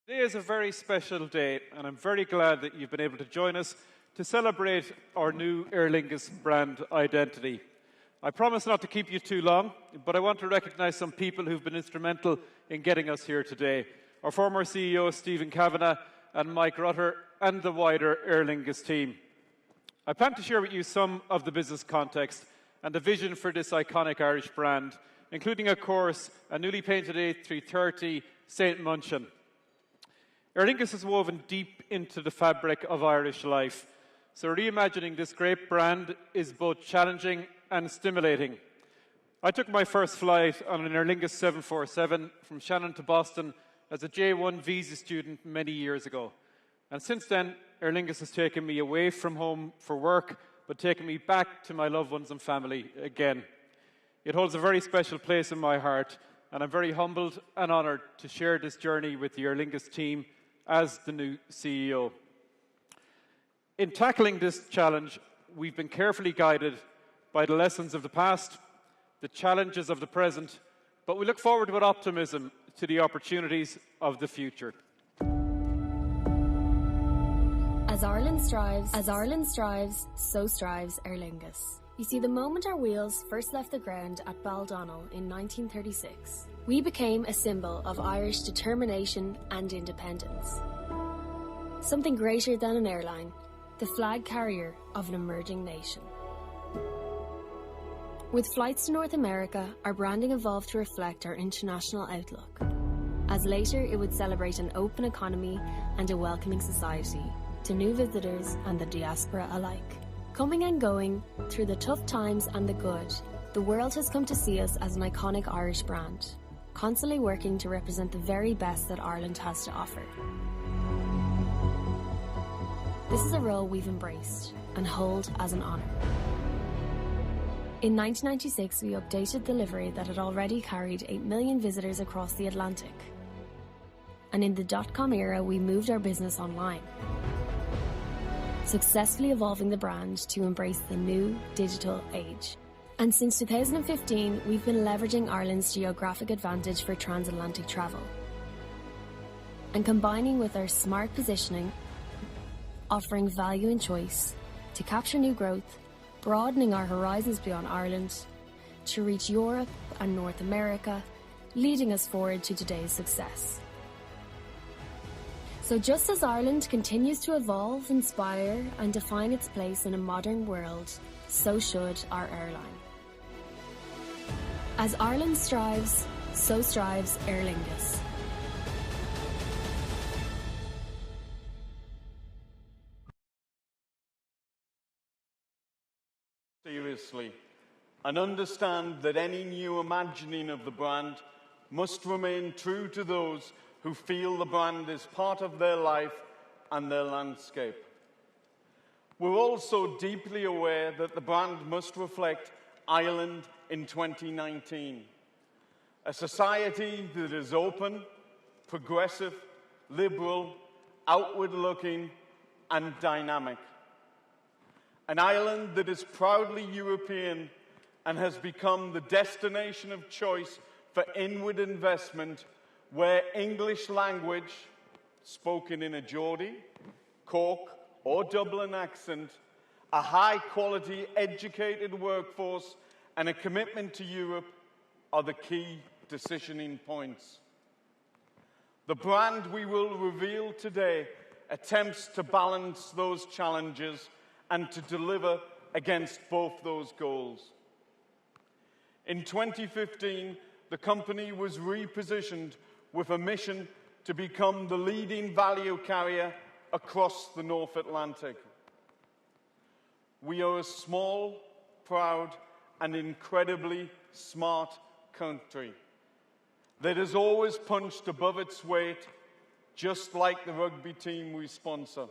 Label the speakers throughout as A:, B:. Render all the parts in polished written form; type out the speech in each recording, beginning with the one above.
A: Today is a very special day, and I'm very glad that you've been able to join us to celebrate our new Aer Lingus brand identity. I promise not to keep you too long, but I want to recognise some people who've been instrumental in getting us here today. Our former CEO, Stephen Kavanagh, and Mike Rutter, and the wider Aer Lingus team. I plan to share with you some of the business context and the vision for this iconic Irish brand, including, of course, a newly painted A330 St. Munchin. Aer Lingus is woven deep into the fabric of Irish life, so reimagining this great brand is both challenging and stimulating. I took my first flight on an Aer Lingus 747 from Shannon to Boston as a J1 visa student many years ago. And since then, Aer Lingus has taken me away from home for work, but taken me back to my loved ones and family again. It holds a very special place in my heart, and I'm very humbled and honoured to share this journey with the Aer Lingus team as the new CEO. In tackling this challenge, we've been carefully guided by the lessons of the past, the challenges of the present, but we look forward with optimism to the opportunities of the future.
B: As Ireland strives, so strives Aer Lingus. You see, the moment our wheels first left the ground at Baldonnel in 1936, we became a symbol of Irish determination and independence. Something greater than an airline, the flag carrier of an emerging nation. With flights to North America, our branding evolved to reflect our international outlook, as later it would celebrate an open economy and a welcoming society to new visitors and the diaspora alike. Coming and going, through the tough times and the good, the world has come to see us as an iconic Irish brand, constantly working to represent the very best that Ireland has to offer. This is a role we've embraced and hold as an honour. In 1996, we updated the livery that had already carried 8 million visitors across the Atlantic. And in the dot-com era, we moved our business online, successfully evolving the brand to embrace the new digital age. And since 2015, we've been leveraging Ireland's geographic advantage for transatlantic travel and combining with our smart positioning, offering value and choice to capture new growth, broadening our horizons beyond Ireland to reach Europe and North America, leading us forward to today's success. So just as Ireland continues to evolve, inspire and define its place in a modern world, so should our airline. As Ireland strives, so strives Aer Lingus.
C: Seriously, and understand that any new imagining of the brand must remain true to those who feel the brand is part of their life and their landscape. We're also deeply aware that the brand must reflect Ireland in 2019, a society that is open, progressive, liberal, outward-looking and dynamic. An Ireland that is proudly European and has become the destination of choice for inward investment, where English language, spoken in a Geordie, Cork or Dublin accent, a high-quality educated workforce and a commitment to Europe are the key decisioning points. The brand we will reveal today attempts to balance those challenges and to deliver against both those goals. In 2015, the company was repositioned with a mission to become the leading value carrier across the North Atlantic. We are a small, proud, and incredibly smart country that has always punched above its weight, just like the rugby team we sponsor.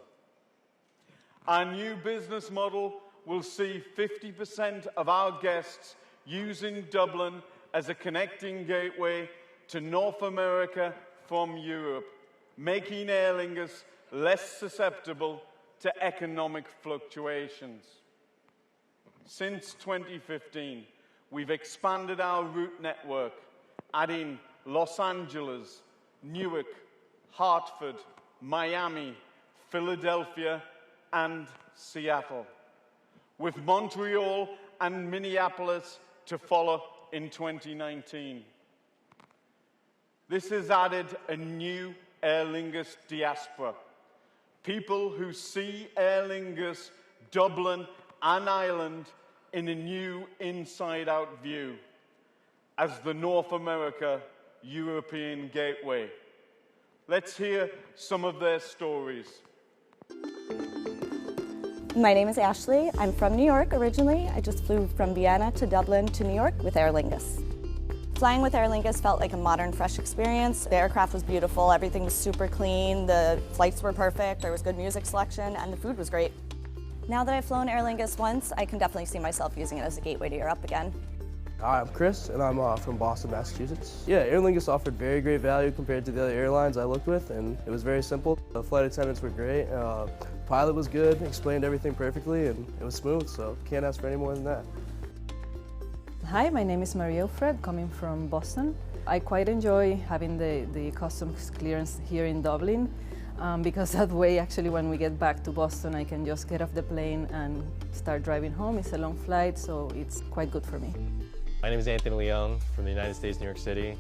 C: Our new business model will see 50% of our guests using Dublin as a connecting gateway to North America from Europe, making Aer Lingus less susceptible to economic fluctuations. Since 2015, we've expanded our route network, adding Los Angeles, Newark, Hartford, Miami, Philadelphia, and Seattle, with Montreal and Minneapolis to follow in 2019. This has added a new Aer Lingus diaspora, people who see Aer Lingus, Dublin, and Ireland in a new inside-out view as the North America European gateway. Let's hear some of their stories.
D: My name is Ashley. I'm from New York originally. I just flew from Vienna to Dublin to New York with Aer Lingus. Flying with Aer Lingus felt like a modern, fresh experience. The aircraft was beautiful, everything was super clean, the flights were perfect, there was good music selection, and the food was great. Now that I've flown Aer Lingus once, I can definitely see myself using it as a gateway to Europe again.
E: Hi, I'm Chris, and I'm from Boston, Massachusetts. Yeah, Aer Lingus offered very great value compared to the other airlines I looked with, and it was very simple. The flight attendants were great, pilot was good, explained everything perfectly, and it was smooth, so can't ask for any more than that.
F: Hi, my name is Maria Alfred, coming from Boston. I quite enjoy having the customs clearance here in Dublin, because that way, actually, when we get back to Boston, I can just get off the plane and start driving home. It's a long flight, so it's quite good for me.
G: My name is Anthony Leon from the United States, New York City.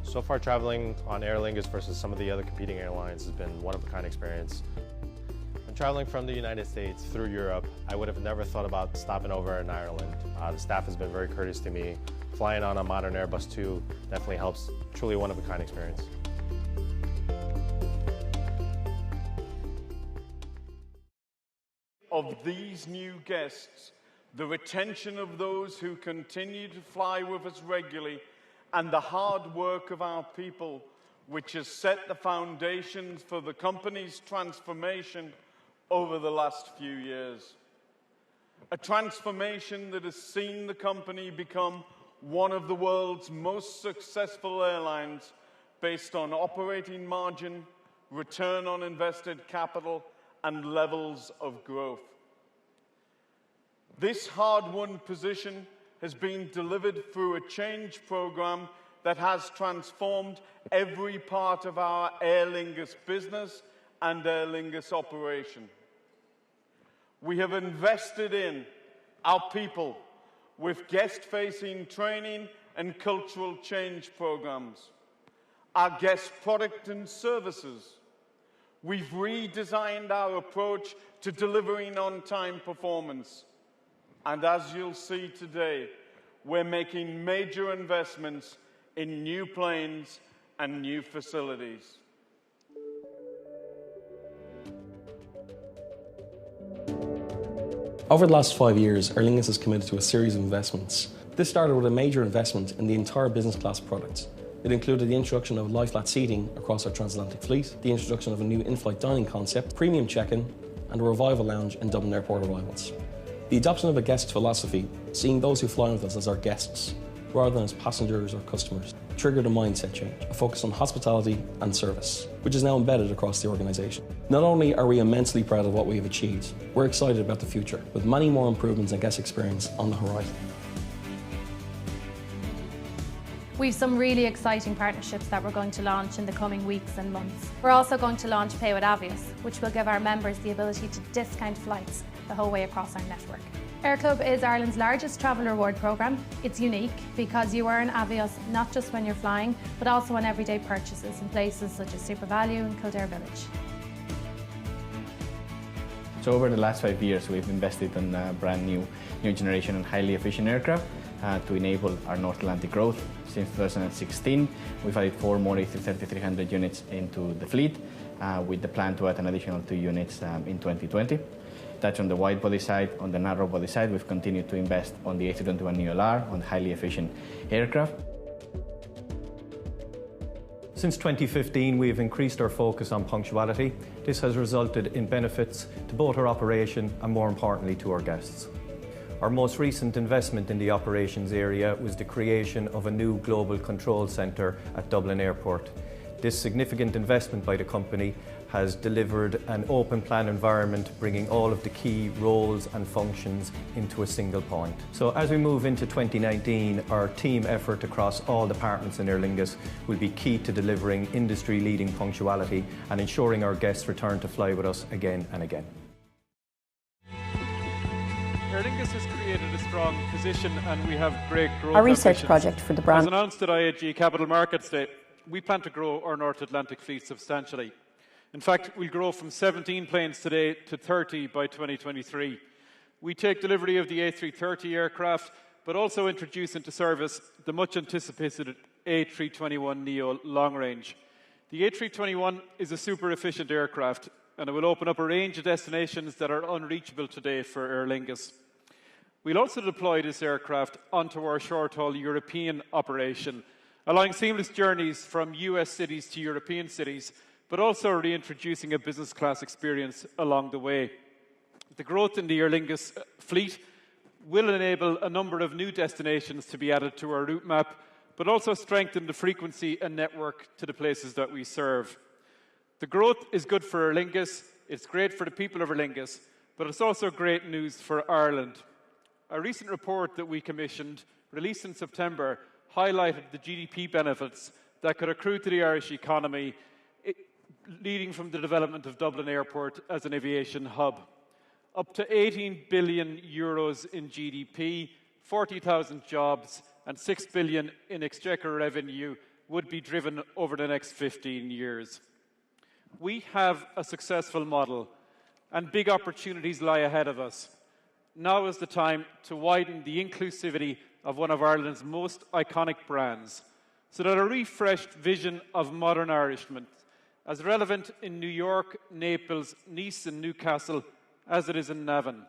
G: So far, traveling on Aer Lingus versus some of the other competing airlines has been a one-of-a-kind experience. When traveling from the United States through Europe, I would have never thought about stopping over in Ireland. The staff has been very courteous to me. Flying on a modern Airbus 2 definitely helps. Truly a one-of-a-kind experience.
C: Of these new guests, the retention of those who continue to fly with us regularly, and the hard work of our people, which has set the foundations for the company's transformation over the last few years. A transformation that has seen the company become one of the world's most successful airlines based on operating margin, return on invested capital, and levels of growth. This hard-won position has been delivered through a change program that has transformed every part of our Aer Lingus business and Aer Lingus operation. We have invested in our people with guest-facing training and cultural change programs, our guest product and services. We've redesigned our approach to delivering on-time performance. And as you'll see today, we're making major investments in new planes and new facilities.
H: Over the last 5 years, Aer Lingus has committed to a series of investments. This started with a major investment in the entire business class product. It included the introduction of lie-flat seating across our transatlantic fleet, the introduction of a new in-flight dining concept, premium check-in, and a revival lounge in Dublin Airport arrivals. The adoption of a guest philosophy, seeing those who fly with us as our guests, rather than as passengers or customers, triggered a mindset change, a focus on hospitality and service, which is now embedded across the organisation. Not only are we immensely proud of what we have achieved, we're excited about the future, with many more improvements and guest experience on the horizon.
I: We've some really exciting partnerships that we're going to launch in the coming weeks and months. We're also going to launch Pay with Avios, which will give our members the ability to discount flights the whole way across our network. Air Club is Ireland's largest travel reward programme. It's unique because you earn Avios not just when you're flying, but also on everyday purchases in places such as SuperValu and Kildare Village.
J: So over the last 5 years, we've invested in a brand new generation and highly efficient aircraft to enable our North Atlantic growth. Since 2016, we've added 4 more A330-300 units into the fleet, with the plan to add an additional 2 units in 2020. That's on the wide body side. On the narrow body side, we've continued to invest on the A321neoLR, on highly efficient aircraft.
K: Since 2015, we have increased our focus on punctuality. This has resulted in benefits to both our operation and, more importantly, to our guests. Our most recent investment in the operations area was the creation of a new global control centre at Dublin Airport. This significant investment by the company has delivered an open plan environment, bringing all of the key roles and functions into a single point. So as we move into 2019, our team effort across all departments in Aer Lingus will be key to delivering industry-leading punctuality and ensuring our guests return to fly with us again and again.
A: Aer Lingus has created a strong position and we have great growth
L: Our research
A: ambitions.
L: project for the brand.
A: As announced at IAG Capital Markets Day, we plan to grow our North Atlantic fleet substantially. In fact, we'll grow from 17 planes today to 30 by 2023. We take delivery of the A330 aircraft, but also introduce into service the much anticipated A321neo long range. The A321 is a super efficient aircraft and it will open up a range of destinations that are unreachable today for Aer Lingus. We'll also deploy this aircraft onto our short-haul European operation, allowing seamless journeys from US cities to European cities, but also reintroducing a business class experience along the way. The growth in the Aer Lingus fleet will enable a number of new destinations to be added to our route map, but also strengthen the frequency and network to the places that we serve. The growth is good for Aer Lingus, it's great for the people of Aer Lingus, but it's also great news for Ireland. A recent report that we commissioned, released in September, highlighted the GDP benefits that could accrue to the Irish economy, leading from the development of Dublin Airport as an aviation hub. Up to 18 billion euros in GDP, 40,000 jobs, and 6 billion in exchequer revenue would be driven over the next 15 years. We have a successful model, and big opportunities lie ahead of us. Now is the time to widen the inclusivity of one of Ireland's most iconic brands, so that a refreshed vision of modern Irishman, as relevant in New York, Naples, Nice and Newcastle as it is in Navan,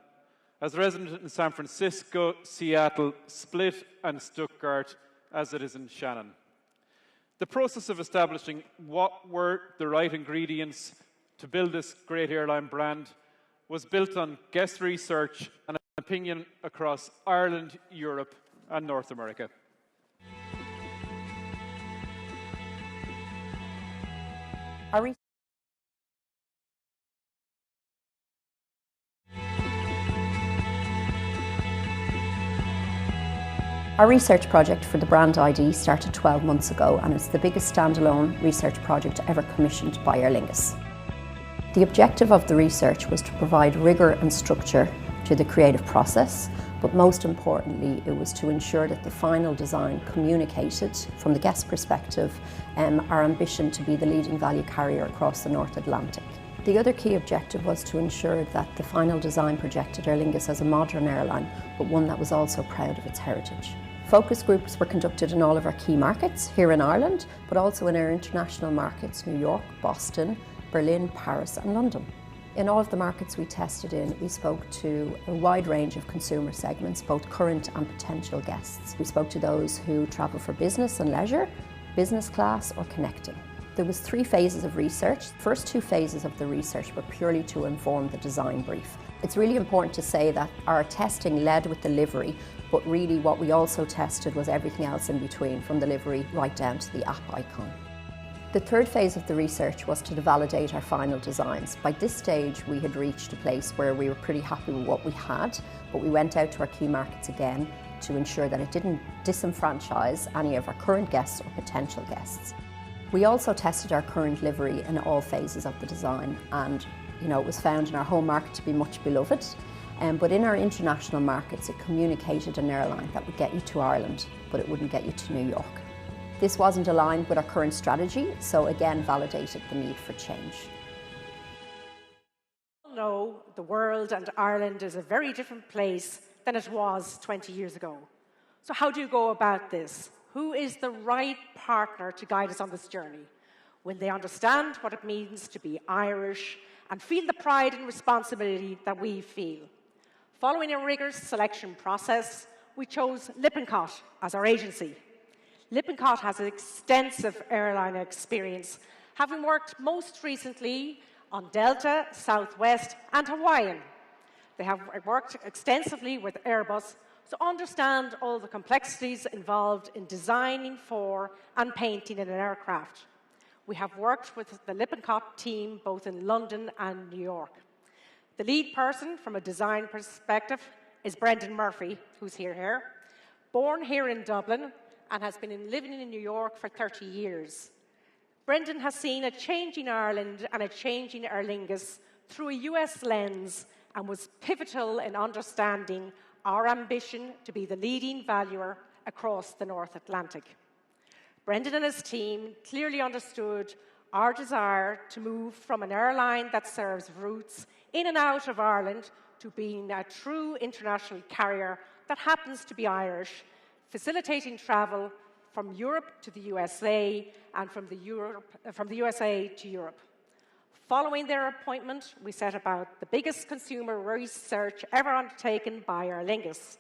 A: as resident in San Francisco, Seattle, Split and Stuttgart as it is in Shannon. The process of establishing what were the right ingredients to build this great airline brand was built on guest research and opinion across Ireland, Europe and North America.
L: Our research project for the brand ID started 12 months ago, and it's the biggest standalone research project ever commissioned by Aer Lingus. The objective of the research was to provide rigour and structure to the creative process, but most importantly it was to ensure that the final design communicated, from the guest perspective, our ambition to be the leading value carrier across the North Atlantic. The other key objective was to ensure that the final design projected Aer Lingus as a modern airline, but one that was also proud of its heritage. Focus groups were conducted in all of our key markets here in Ireland, but also in our international markets, New York, Boston, Berlin, Paris and London. In all of the markets we tested in, we spoke to a wide range of consumer segments, both current and potential guests. We spoke to those who travel for business and leisure, business class or connecting. There was 3 phases of research. The first 2 phases of the research were purely to inform the design brief. It's really important to say that our testing led with the livery, but really what we also tested was everything else in between, from the livery right down to the app icon. The third phase of the research was to validate our final designs. By this stage, we had reached a place where we were pretty happy with what we had, but we went out to our key markets again to ensure that it didn't disenfranchise any of our current guests or potential guests. We also tested our current livery in all phases of the design, and it was found in our home market to be much beloved, but in our international markets it communicated an airline that would get you to Ireland, but it wouldn't get you to New York. This wasn't aligned with our current strategy, so again validated the need for change.
M: We all know the world and Ireland is a very different place than it was 20 years ago. So how do you go about this? Who is the right partner to guide us on this journey? Will they understand what it means to be Irish and feel the pride and responsibility that we feel? Following a rigorous selection process, we chose Lippincott as our agency. Lippincott has an extensive airline experience, having worked most recently on Delta, Southwest and Hawaiian. They have worked extensively with Airbus, so understand all the complexities involved in designing for and painting an aircraft. We have worked with the Lippincott team both in London and New York. The lead person from a design perspective is Brendan Murphy, who's here. Born here in Dublin and has been living in New York for 30 years. Brendan has seen a changing Ireland and a changing Aer Lingus through a US lens and was pivotal in understanding our ambition to be the leading valuer across the North Atlantic. Brendan and his team clearly understood our desire to move from an airline that serves routes in and out of Ireland to being a true international carrier that happens to be Irish, facilitating travel from Europe to the USA and from the USA to Europe. Following their appointment, we set about the biggest consumer research ever undertaken by Aer Lingus.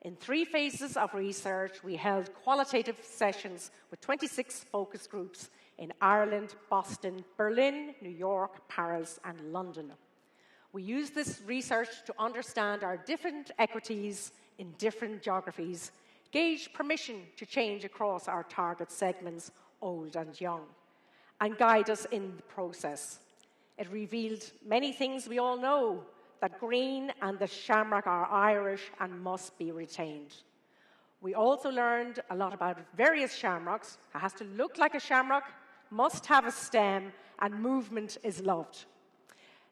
M: In 3 phases of research, we held qualitative sessions with 26 focus groups in Ireland, Boston, Berlin, New York, Paris, and London. We used this research to understand our different equities in different geographies, gauge permission to change across our target segments, old and young, and guide us in the process. It revealed many things we all know, that green and the shamrock are Irish and must be retained. We also learned a lot about various shamrocks. It has to look like a shamrock, must have a stem, and movement is loved.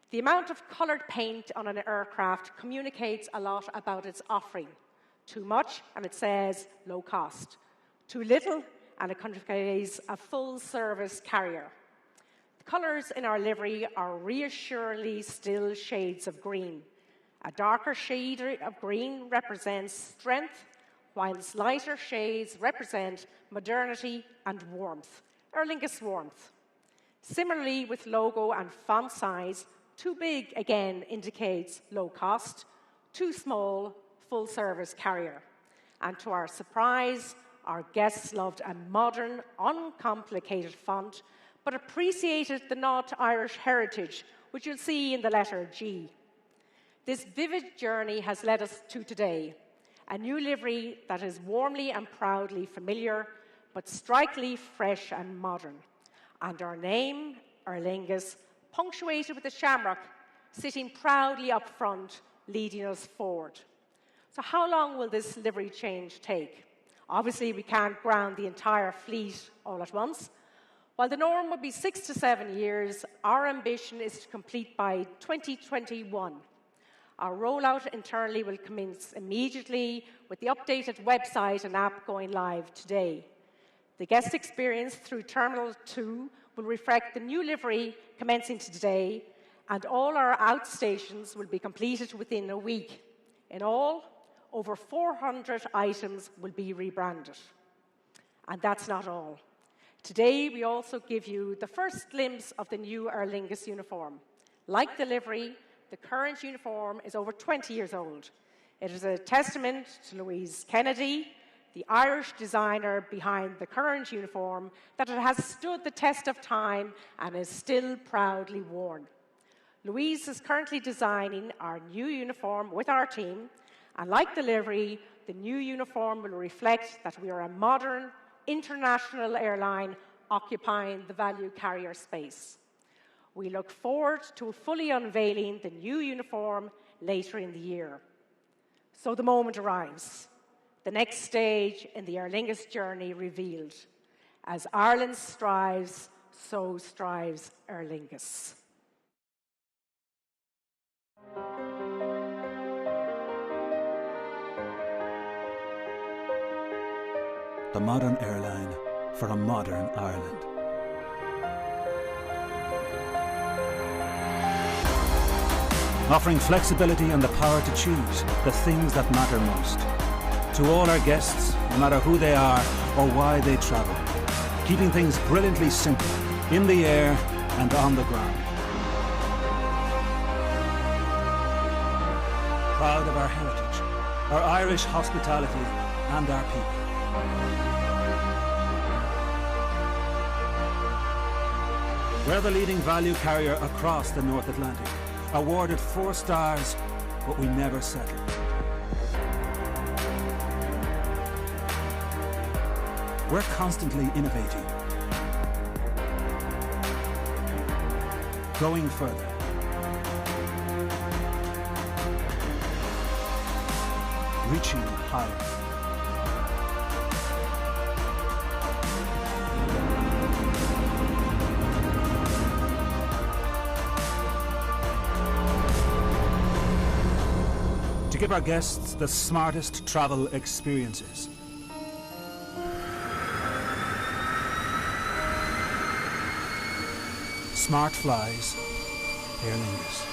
M: The amount of coloured paint on an aircraft communicates a lot about its offering. Too much, and it says low cost. Too little, and it conveys a full-service carrier. The colours in our livery are reassuringly still shades of green. A darker shade of green represents strength, whilst lighter shades represent modernity and warmth, Aer Lingus warmth. Similarly, with logo and font size, too big again indicates low cost, too small, full-service carrier. And to our surprise, our guests loved a modern, uncomplicated font, but appreciated the nod to Irish heritage, which you'll see in the letter G. This vivid journey has led us to today, a new livery that is warmly and proudly familiar, but strikingly fresh and modern. And our name, Aer Lingus, punctuated with a shamrock, sitting proudly up front, leading us forward. So how long will this livery change take? Obviously, we can't ground the entire fleet all at once. While the norm would be 6 to 7 years, our ambition is to complete by 2021. Our rollout internally will commence immediately with the updated website and app going live today. The guest experience through Terminal 2 will reflect the new livery commencing today, and all our outstations will be completed within a week. In all, over 400 items will be rebranded. And that's not all. Today, we also give you the first glimpse of the new Aer Lingus uniform. Like the livery, the current uniform is over 20 years old. It is a testament to Louise Kennedy, the Irish designer behind the current uniform, that it has stood the test of time and is still proudly worn. Louise is currently designing our new uniform with our team, and like the livery, the new uniform will reflect that we are a modern, international airline occupying the value carrier space. We look forward to fully unveiling the new uniform later in the year. So the moment arrives. The next stage in the Aer Lingus journey revealed. As Ireland strives, so strives Aer Lingus.
N: The modern airline for a modern Ireland. Offering flexibility and the power to choose the things that matter most. To all our guests, no matter who they are or why they travel. Keeping things brilliantly simple, in the air and on the ground. Proud of our heritage, our Irish hospitality and our people. We're the leading value carrier across the North Atlantic. Awarded 4 stars, but we never settle. We're constantly innovating. going further. Reaching higher. To give our guests the smartest travel experiences. Smart flies, Aer Lingus.